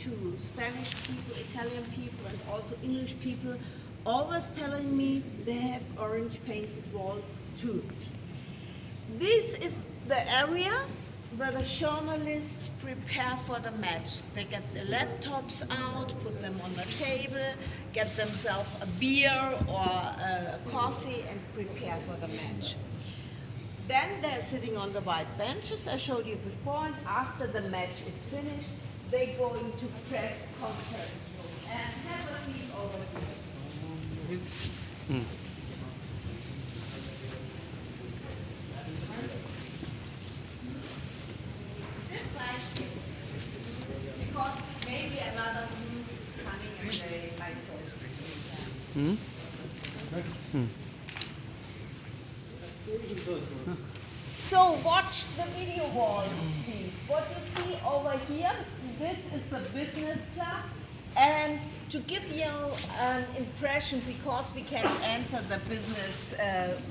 to Spanish people, Italian people, and also English people, always telling me they have orange painted walls too. This is the area where the journalists prepare for the match. They get the laptops out, put them on the table, get themselves a beer or a coffee and prepare for the match. Then they're sitting on the white benches I showed you before, and after the match is finished, they go into press conference room. And have a seat over here. Because maybe another group is coming and they might go. So watch the video wall, please. What you see over here, this is the business club. And to give you an impression, because we can enter the business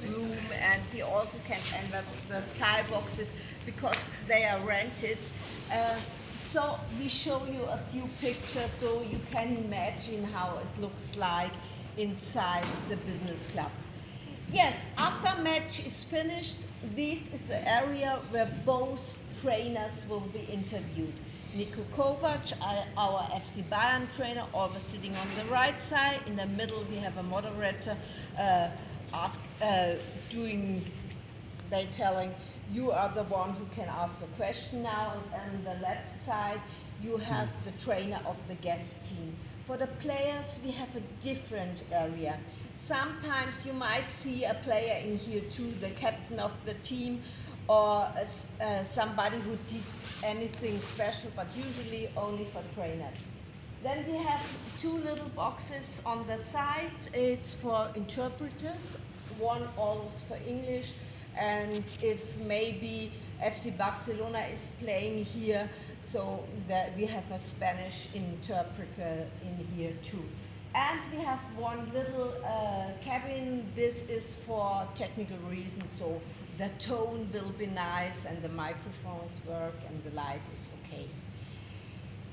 room and we also can enter the skyboxes because they are rented. So we show you a few pictures so you can imagine how it looks like inside the business club. Yes, after match is finished, this is the area where both trainers will be interviewed. Niko Kovac, our FC Bayern trainer, always sitting on the right side. In the middle we have a moderator they telling, you are the one who can ask a question now. And on the left side you have the trainer of the guest team. For the players we have a different area. Sometimes you might see a player in here too, the captain of the team, or somebody who did anything special, but usually only for trainers. Then we have two little boxes on the side. It's for interpreters, one always for English, and if maybe FC Barcelona is playing here, so that we have a Spanish interpreter in here too. And we have one little cabin. This is for technical reasons, so the tone will be nice and the microphones work and the light is okay.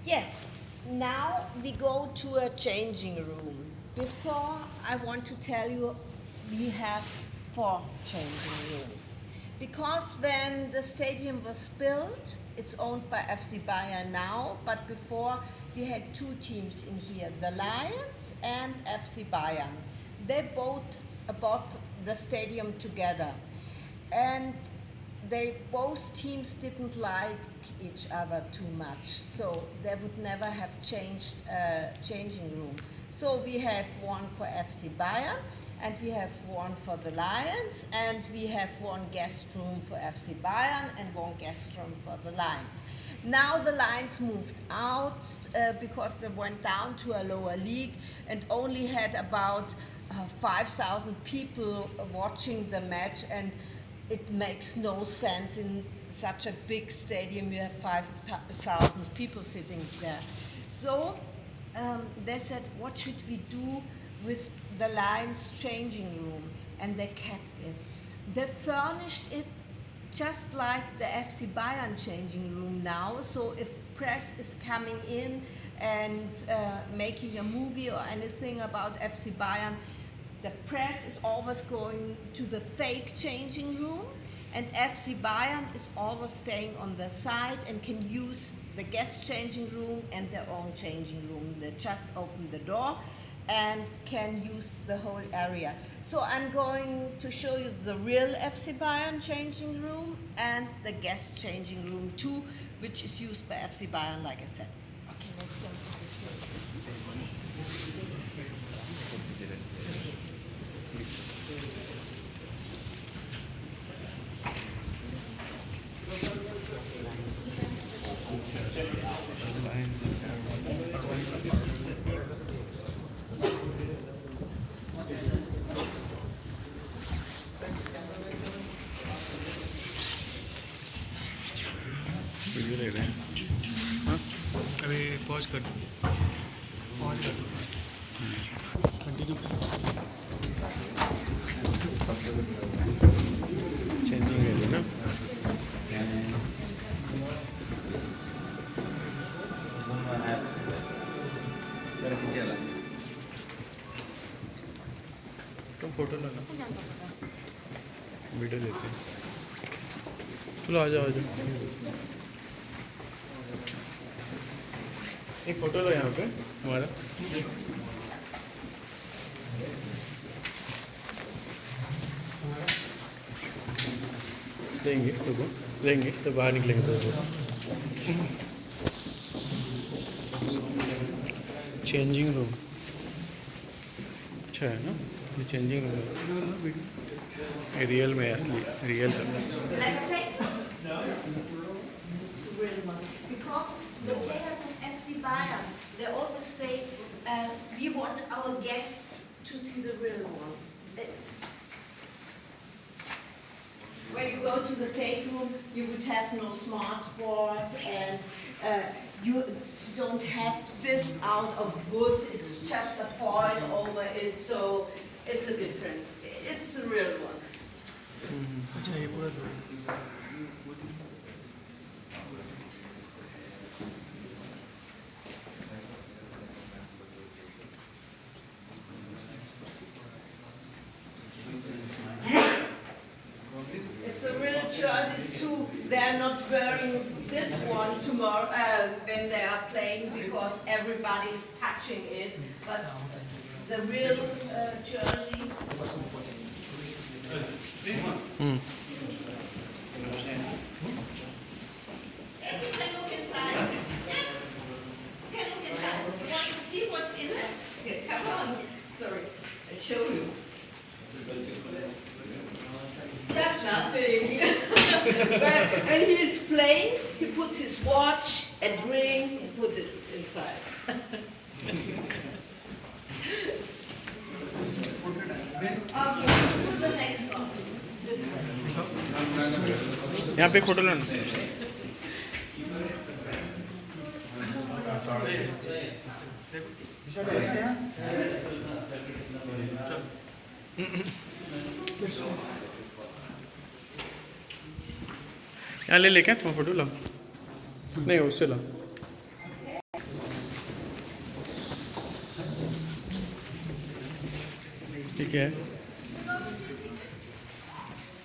Yes, now we go to a changing room. Before, I want to tell you we have 4 changing rooms. Because when the stadium was built, it's owned by FC Bayern now, but before we had 2 teams in here, the Allianz and FC Bayern. They both bought the stadium together. And both teams didn't like each other too much, so they would never have changed changing room. So we have one for FC Bayern, and we have one for the Lions, and we have one guest room for FC Bayern and one guest room for the Lions. Now the Lions moved out because they went down to a lower league and only had about 5,000 people watching the match, and it makes no sense in such a big stadium. You have 5,000 people sitting there. So they said, what should we do with the Lions changing room? And they kept it. They furnished it just like the FC Bayern changing room now. So if press is coming in and making a movie or anything about FC Bayern, the press is always going to the fake changing room, and FC Bayern is always staying on the side and can use the guest changing room and their own changing room. They just open the door and can use the whole area. So I'm going to show you the real FC Bayern changing room and the guest changing room too, which is used by FC Bayern, like I said. Okay, let's go to the video ले रहे हैं। हाँ अभी pause कर दो, pause कर दो, continue changing है ना। Have तुम फोटो लो ना, वीडियो लेते हैं। चलो आ जाओ आ जाओ, एक फोटो लो यहाँ पे हमारा। लेंगे तो बाहर निकलेंगे तो चेंजिंग रूम अच्छा है ना, ये चेंजिंग रूम है, रियल में असली रियल है। Because the players of FC Bayern, they always say, we want our guests to see the real one. When you go to the fake room, you would have no smart board, and you don't have this out of wood. It's just a foil over it, so it's a difference. It's a real one. अच्छा ये पूरा It's a real jerseys too. They're not wearing this one tomorrow when they are playing because everybody is touching it. But the real jersey. Yes, you can look inside. Yes, you can look inside. You want to see what's in it? Okay, come on. Sorry, I'll show you. Just nothing. When he is playing, he puts his watch, a drink, and put it inside. Okay, put the next one. This one. यहाँ पे एक photo लो ना। यहाँ ले क्या तुम photo लो, नहीं उससे लो। ठीक है,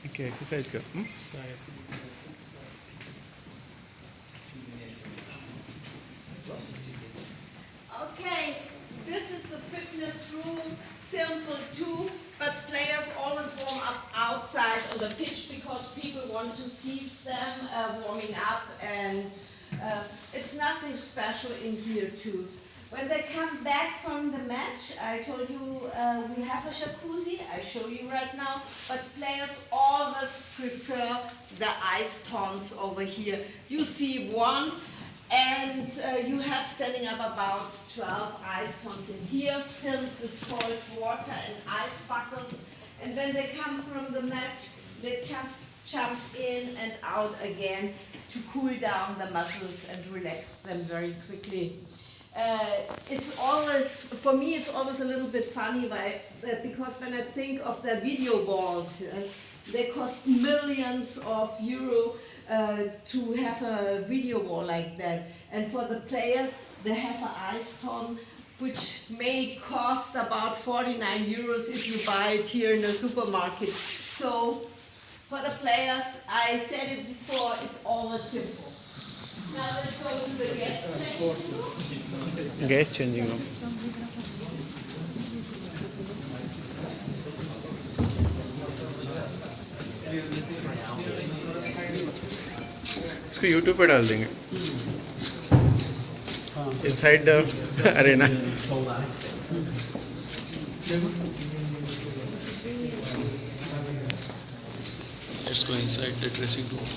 ठीक है, एक्सरसाइज कर। Okay, this is the fitness room, simple too, but players always warm up outside on the pitch because people want to see them warming up, and it's nothing special in here too. When they come back from the match, I told you we have a jacuzzi, I show you right now, but players always prefer the ice tons over here. You see one, and you have standing up about 12 ice tons in here, filled with cold water and ice buckets. And when they come from the match, they just jump in and out again to cool down the muscles and relax them very quickly. It's always, for me, it's always a little bit funny because when I think of the video balls, they cost millions of euro to have a video ball like that. And for the players, they have an ice ton, which may cost about 49 euros if you buy it here in a supermarket. So for the players, I said it before, it's always simple. Now let's go to the guest changing room. Guest changing room. इसको YouTube पे डाल देंगे। Inside the arena. Let's go inside the dressing room.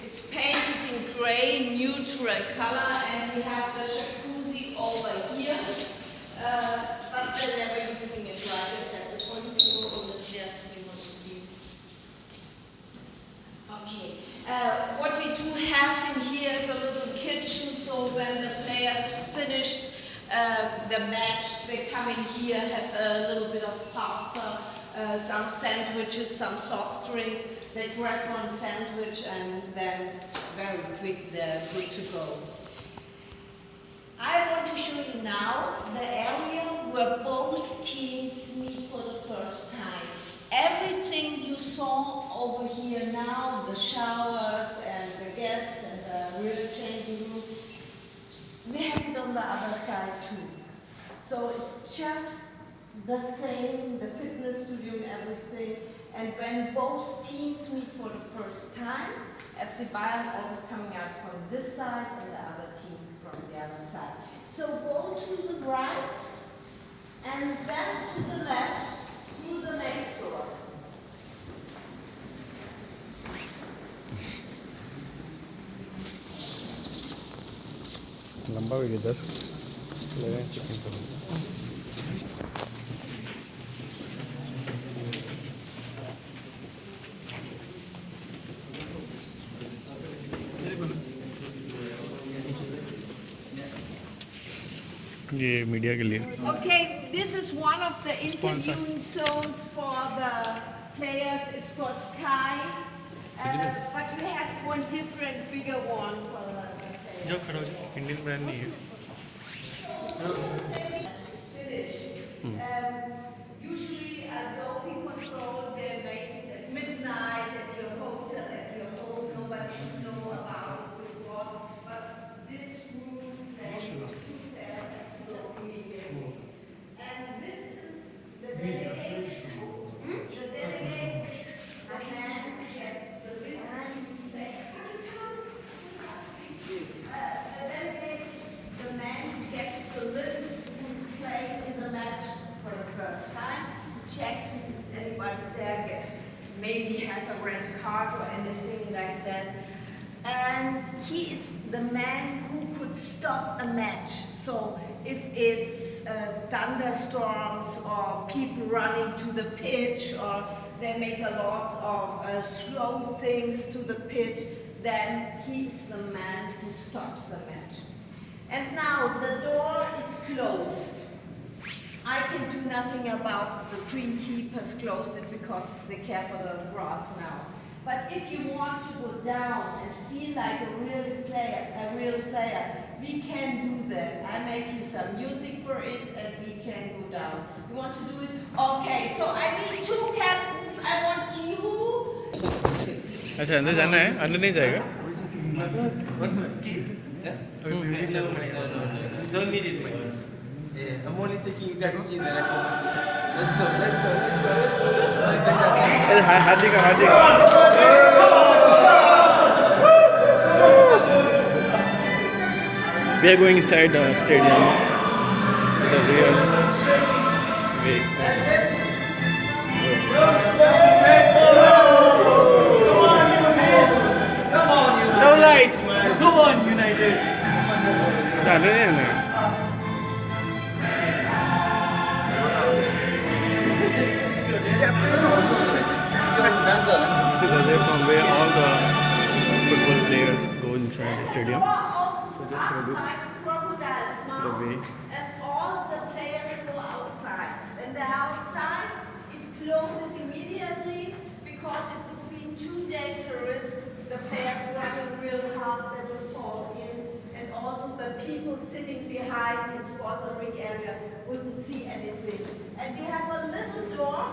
It's painted in grey, neutral color, and we have the jacuzzi over here. But they're never using it, like I said before. You can go on the stairs if you want to see. Okay. What we do have in here is a little kitchen, so when the players finished the match. They come in here, have a little bit of pasta, some sandwiches, some soft drinks. They grab one sandwich and then very quick they're good to go. I want to show you now the area where both teams meet for the first time. Everything you saw over here now, the showers and the guests and the real changing room, we have it on the other side too. So it's just the same, the fitness studio and everything. And when both teams meet for the first time, FC Bayern always coming out from this side and the other team from the other side. So go to the right and then to the left through the next door. लंबा video 10-11 second का ये media के लिए. Okay, this is one of the interviewing zones for the players. It's for Sky, but we have one different, bigger one for the players. जो खड़ा हो जाए, Indian brand नहीं है. It's finished. Usually Adobe control, they make it at midnight at your hotel, at your home. Nobody should know about it before. But this room says immediately. And this is the delegate. The delegate, the man gets the list to inspect. The man who gets the list who's playing in the match for the first time, who checks if there's anybody there, maybe has a red card or anything like that. And he is the man who could stop a match. So if it's thunderstorms or people running to the pitch or they make a lot of slow things to the pitch, then he's the man who stops the match. And now the door is closed. I can do nothing about it. The greenkeepers closed it because they care for the grass now. But if you want to go down and feel like a real player, we can do that. I make you some music for it and we can go down. You want to do it? Okay, so I need two captains. I want you. अच्छा अंदर जाना है, अंदर नहीं जाएगा. अभी music चल रहा है. Don't need it, man. Yeah, I'm only taking you guys to see that. Let's go. Hardik. We are going inside the stadium. The real way. No lights, man. Come on, United. So that's from where all the football players go inside the stadium. So just gonna do the way. And all the players go outside. When they're outside, it closes immediately because it would be too dangerous. The players running real hard, they will fall in. And also the people sitting behind in sponsoring area wouldn't see anything. And we have a little door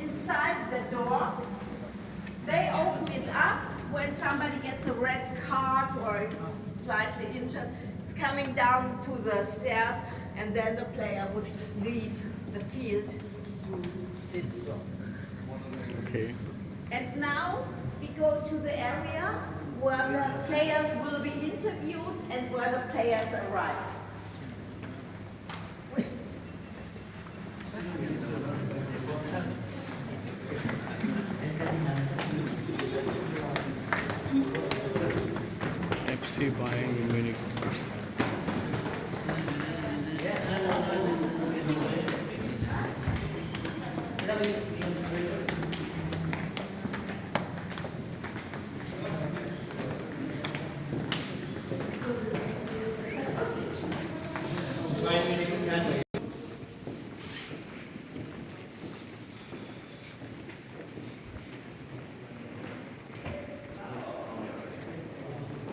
inside the door. They open it up when somebody gets a red card or is slightly injured. It's coming down to the stairs, and then the player would leave the field through this door. Okay. And now we go to the area where the players will be interviewed and where the players arrive.